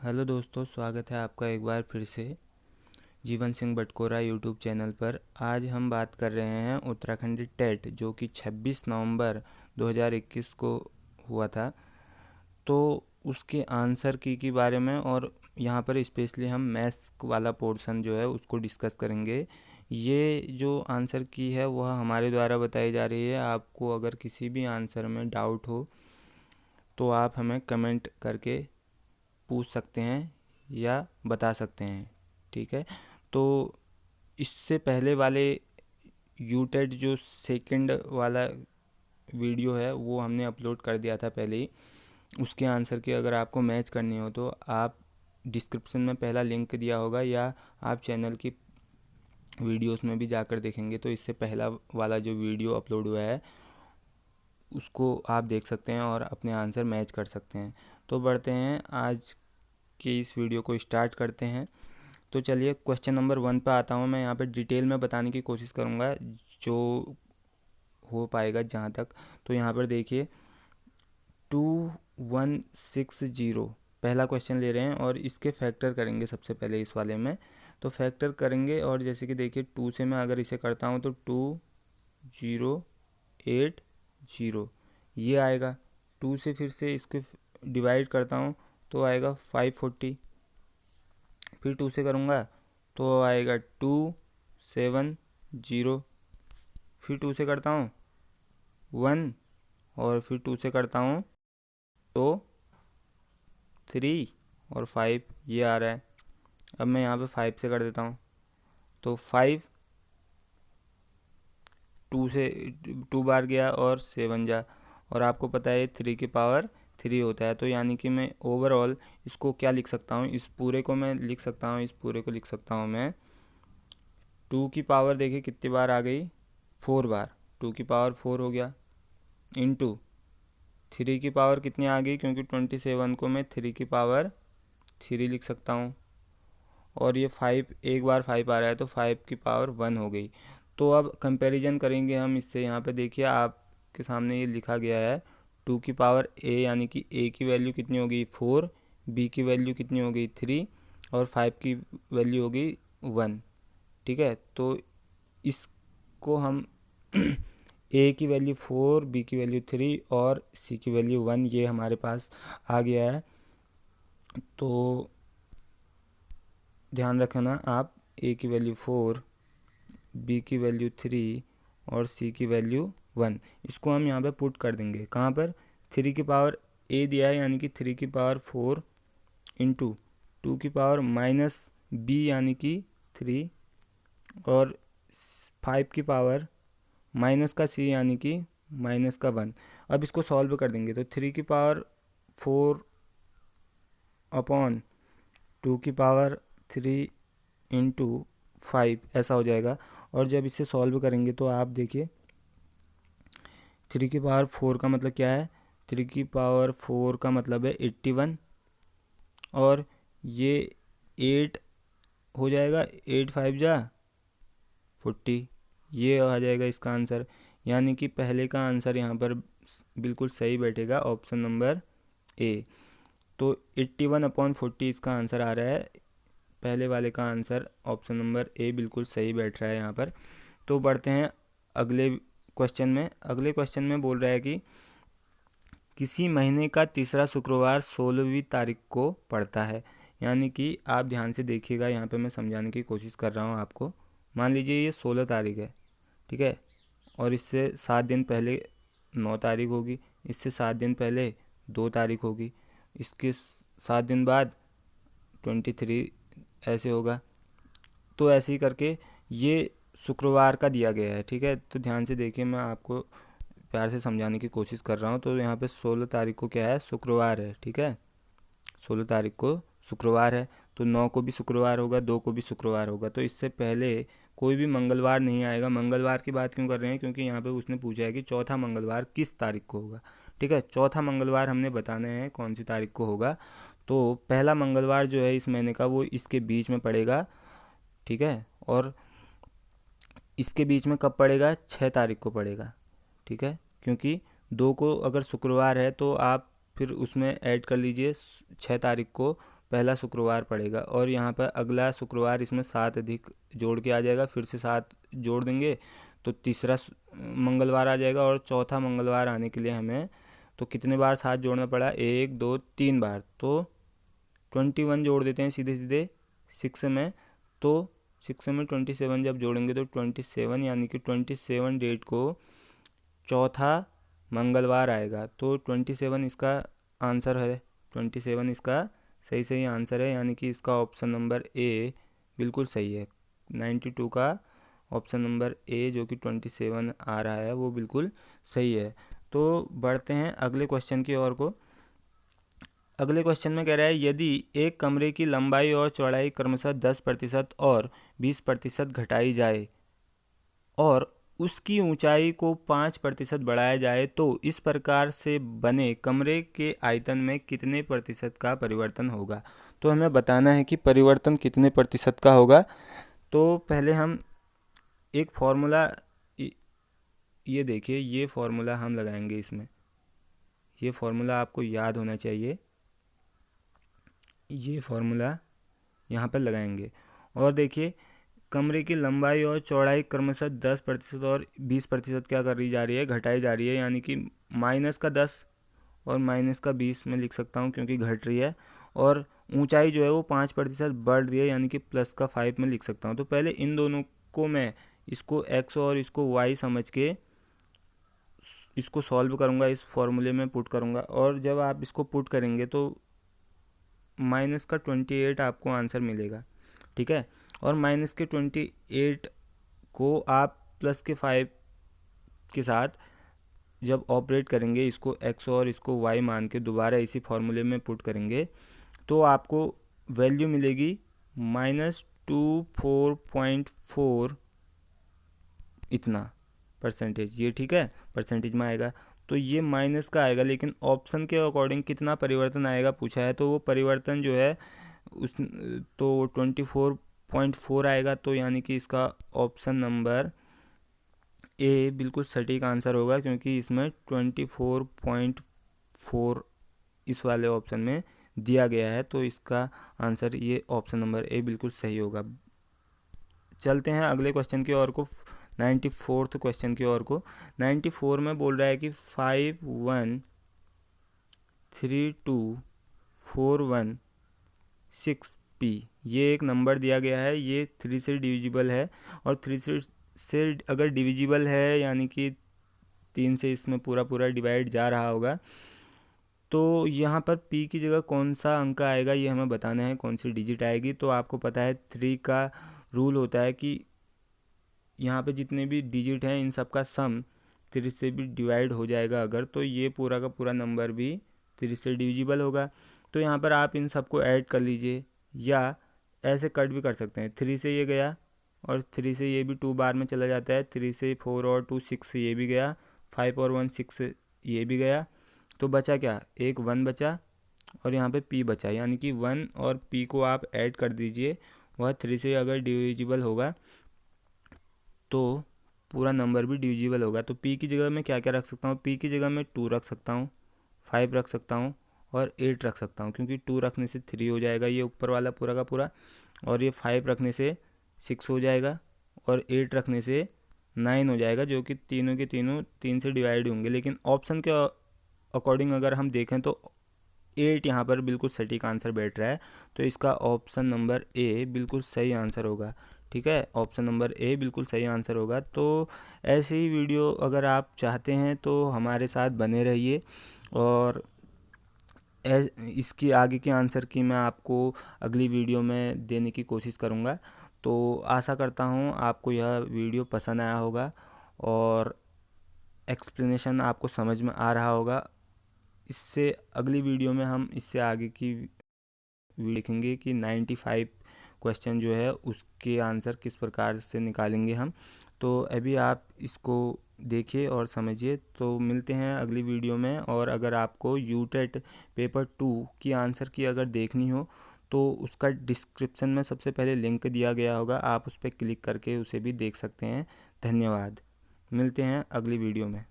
Hello दोस्तों, स्वागत है आपका एक बार फिर से जीवन सिंह बटकोरा यूट्यूब चैनल पर। आज हम बात कर रहे हैं उत्तराखंडी टेट जो कि 26 नवंबर 2021 को हुआ था। तो उसके आंसर की बारे में, और यहाँ पर स्पेशली हम मैथ्स वाला पोर्शन जो है उसको डिस्कस करेंगे। ये जो आंसर की है वह हमारे द्वारा बताई जा रही है। आपको अगर किसी भी आंसर में डाउट हो तो आप हमें कमेंट करके पूछ सकते हैं या बता सकते हैं। ठीक है। तो इससे पहले वाले यूटेड जो सेकंड वाला वीडियो है वो हमने अपलोड कर दिया था पहले ही। उसके आंसर की अगर आपको मैच करनी हो तो आप डिस्क्रिप्शन में पहला लिंक दिया होगा, या आप चैनल की वीडियोस में भी जाकर देखेंगे तो इससे पहला वाला जो वीडियो अपलोड हुआ है उसको आप देख सकते हैं और अपने आंसर मैच कर सकते हैं। तो बढ़ते हैं, आज के इस वीडियो को स्टार्ट करते हैं। तो चलिए क्वेश्चन नंबर 1 पे आता हूँ। मैं यहाँ पे डिटेल में बताने की कोशिश करूँगा जो हो पाएगा जहाँ तक। तो यहाँ पर देखिए 2160 पहला क्वेश्चन ले रहे हैं और इसके फैक्टर करेंगे सबसे पहले इस वाले में। तो फैक्टर करेंगे और जैसे कि देखिए 2 से मैं अगर इसे करता हूँ तो 2080 ये आएगा। 2 से फिर से इसको डिवाइड करता हूँ तो आएगा 540। फिर 2 से करूँगा तो आएगा 270। फिर 2 से करता हूँ 1, और फिर 2 से करता हूँ तो 3 और 5 ये आ रहा है। अब मैं यहाँ पे 5 से कर देता हूँ तो 5 2 से 2 बार गया और 7 जा, और आपको पता है 3 की पावर 3 होता है। तो यानी कि मैं ओवरऑल इसको क्या लिख सकता हूँ, इस पूरे को मैं लिख सकता हूँ, इस पूरे को लिख सकता हूँ मैं 2 की पावर देखिए कितनी बार आ गई, 4 बार। 2 की पावर 4 हो गया, इंटू 3 की पावर कितनी आ गई, क्योंकि 27 को मैं 3 की पावर 3 लिख सकता हूँ। और ये 5, एक बार 5 आ रहा है तो 5 की पावर 1 हो गई। तो अब कंपैरिजन करेंगे हम इससे। यहाँ पे देखिए आपके सामने ये लिखा गया है 2 की पावर ए, यानी कि ए की वैल्यू कितनी हो गई 4, बी की वैल्यू कितनी हो गई 3, और 5 की वैल्यू हो गई 1। ठीक है। तो इसको हम ए की वैल्यू 4, बी की वैल्यू 3 और सी की वैल्यू 1 ये हमारे पास आ गया है। तो ध्यान रखना आप, ए की वैल्यू 4, बी की वैल्यू 3 और सी की वैल्यू 1, इसको हम यहाँ पे पुट कर देंगे। कहाँ पर, 3 की पावर ए दिया है यानी कि 3 की पावर 4 इंटू 2 की पावर माइनस बी यानी कि 3, और 5 की पावर माइनस का सी यानी कि माइनस का 1। अब इसको सॉल्व कर देंगे तो 3 की पावर 4 अपॉन 2 की पावर 3 इंटू 5 ऐसा हो जाएगा। और जब इसे सॉल्व करेंगे तो आप देखिए 3 की पावर 4 का मतलब क्या है, 3 की पावर 4 का मतलब है 81, और ये 8 हो जाएगा, 8 5 जा 40, ये आ जाएगा इसका आंसर। यानी कि पहले का आंसर यहाँ पर बिल्कुल सही बैठेगा, ऑप्शन नंबर ए। तो 81/40 इसका आंसर आ रहा है। पहले वाले का आंसर ऑप्शन नंबर ए बिल्कुल सही बैठ रहा है यहाँ पर। तो बढ़ते हैं अगले क्वेश्चन में। अगले क्वेश्चन में बोल रहा है कि किसी महीने का तीसरा शुक्रवार 16वीं तारीख को पड़ता है। यानी कि आप ध्यान से देखिएगा, यहाँ पे मैं समझाने की कोशिश कर रहा हूँ आपको। मान लीजिए ये 16 तारीख है, ठीक है, और इससे 7 दिन पहले 9 तारीख होगी, इससे 7 दिन पहले 2 तारीख होगी, इसके 7 दिन बाद 23 ऐसे होगा। तो ऐसे ही करके ये शुक्रवार का दिया गया है। ठीक है। तो ध्यान से देखिए, मैं आपको प्यार से समझाने की कोशिश कर रहा हूँ। तो यहाँ पे 16 तारीख को क्या है, शुक्रवार है। ठीक है, 16 तारीख को शुक्रवार है, तो 9 को भी शुक्रवार होगा, 2 को भी शुक्रवार होगा। तो इससे पहले कोई भी मंगलवार नहीं आएगा। मंगलवार की बात क्यों कर रहे हैं, क्योंकि यहाँ पे उसने पूछा है कि चौथा मंगलवार किस तारीख को होगा। ठीक है, चौथा मंगलवार हमने बताना है कौन सी तारीख को होगा। तो पहला मंगलवार जो है इस महीने का वो इसके बीच में पड़ेगा। ठीक है, और इसके बीच में कब पड़ेगा, 6 तारीख को पड़ेगा। ठीक है, क्योंकि 2 को अगर शुक्रवार है तो आप फिर उसमें ऐड कर लीजिए 6 तारीख को पहला शुक्रवार पड़ेगा, और यहाँ पर अगला शुक्रवार इसमें 7 अधिक जोड़ के आ जाएगा, फिर से 7 जोड़ देंगे तो तीसरा मंगलवार आ जाएगा, और चौथा मंगलवार आने के लिए हमें तो कितने बार 7 जोड़ना पड़ा, 1 2 3 बार, तो 21 जोड़ देते हैं सीधे सीधे 6 में। तो 6 में 27 जब जोड़ेंगे तो 27 यानी कि 27 डेट को चौथा मंगलवार आएगा, तो 27 इसका आंसर है, 27 इसका सही आंसर है, यानी कि इसका ऑप्शन नंबर ए बिल्कुल सही है। 92 का ऑप्शन नंबर ए जो कि 27 आ रहा है वो बिल्कुल सही है। तो बढ़ते हैं अगले क्वेश्चन की ओर को। अगले क्वेश्चन में कह रहा है यदि एक कमरे की लंबाई और चौड़ाई क्रमशः 10% और 20% घटाई जाए और उसकी ऊंचाई को 5% बढ़ाया जाए तो इस प्रकार से बने कमरे के आयतन में कितने प्रतिशत का परिवर्तन होगा। तो हमें बताना है कि परिवर्तन कितने प्रतिशत का होगा। तो पहले हम एक फॉर्मूला, ये देखिए, ये फॉर्मूला हम लगाएंगे इसमें, ये फॉर्मूला आपको याद होना चाहिए, ये फॉर्मूला यहाँ पर लगाएंगे। और देखिए कमरे की लंबाई और चौड़ाई क्रमशः 10% और 20% क्या करी जा रही है, घटाई जा रही है, यानी कि -10 और -20 में लिख सकता हूँ क्योंकि घट रही है, और ऊंचाई जो है वो 5% बढ़ रही है, यानी कि +5 में लिख सकता हूँ। तो पहले इन दोनों को मैं इसको x और इसको y समझ के इसको सॉल्व करूँगा, इस फॉर्मूले में पुट करूँगा, और जब आप इसको पुट करेंगे तो -28 आपको आंसर मिलेगा, ठीक है। और -28 को आप +5 के साथ जब ऑपरेट करेंगे, इसको x और इसको y मान के दोबारा इसी फॉर्मूले में पुट करेंगे तो आपको वैल्यू मिलेगी -24.4 इतना परसेंटेज, ये ठीक है, परसेंटेज में आएगा। तो ये माइनस का आएगा, लेकिन ऑप्शन के अकॉर्डिंग कितना परिवर्तन आएगा पूछा है, तो वो परिवर्तन जो है उस तो 24.4 आएगा। तो यानी कि इसका ऑप्शन नंबर ए बिल्कुल सटीक आंसर होगा, क्योंकि इसमें 24.4 इस वाले ऑप्शन में दिया गया है, तो इसका आंसर ये ऑप्शन नंबर ए बिल्कुल सही होगा। चलते हैं अगले क्वेश्चन की ओर को, 94th क्वेश्चन की ओर को। 94 में बोल रहा है कि 51324116p, ये एक नंबर दिया गया है, ये 3 से डिविजिबल है, और 3 से अगर डिविजिबल है यानी कि 3 से इसमें पूरा डिवाइड जा रहा होगा, तो यहाँ पर p की जगह कौन सा अंक आएगा ये हमें बताना है, कौन सी डिजिट आएगी। तो आपको पता है 3 का रूल होता है कि यहाँ पे जितने भी डिजिट हैं इन सब का सम 3 से भी डिवाइड हो जाएगा अगर, तो ये पूरा का पूरा नंबर भी 3 से डिविजिबल होगा। तो यहाँ पर आप इन सबको ऐड कर लीजिए, या ऐसे कट भी कर सकते हैं, 3 से ये गया और 3 से ये भी 2 बार में चला जाता है, 3 से 4 और 2 6 से ये भी गया, 5 और 1 6 ये भी गया, तो बचा क्या, एक 1 बचा और यहाँ पे p बचा, यानी कि 1 और p को आप ऐड कर दीजिए, वह 3 से अगर डिविजिबल होगा तो पूरा नंबर भी डिविजिबल होगा। तो p की जगह मैं क्या क्या रख सकता हूँ, p की जगह मैं 2 रख सकता हूँ, 5 रख सकता हूँ और 8 रख सकता हूँ, क्योंकि 2 रखने से 3 हो जाएगा ये ऊपर वाला पूरा का पूरा, और ये 5 रखने से 6 हो जाएगा, और 8 रखने से 9 हो जाएगा, जो कि तीनों के तीनों 3 से डिवाइड होंगे। लेकिन ऑप्शन के अकॉर्डिंग अगर हम देखें तो 8 यहाँ पर बिल्कुल सटीक आंसर बैठ रहा है, तो इसका ऑप्शन नंबर ए बिल्कुल सही आंसर होगा, ठीक है, ऑप्शन नंबर ए बिल्कुल सही आंसर होगा। तो ऐसे ही वीडियो अगर आप चाहते हैं तो हमारे साथ बने रहिए, और इसकी आगे के आंसर की मैं आपको अगली वीडियो में देने की कोशिश करूँगा। तो आशा करता हूँ आपको यह वीडियो पसंद आया होगा और एक्सप्लेनेशन आपको समझ में आ रहा होगा। इससे अगली वीडियो में हम इससे आगे की देखेंगे कि 95 क्वेश्चन जो है उसके आंसर किस प्रकार से निकालेंगे हम। तो अभी आप इसको देखिए और समझिए। तो मिलते हैं अगली वीडियो में, और अगर आपको यूटेट पेपर 2 की आंसर की अगर देखनी हो तो उसका डिस्क्रिप्शन में सबसे पहले लिंक दिया गया होगा, आप उस पर क्लिक करके उसे भी देख सकते हैं। धन्यवाद, मिलते हैं अगली वीडियो में।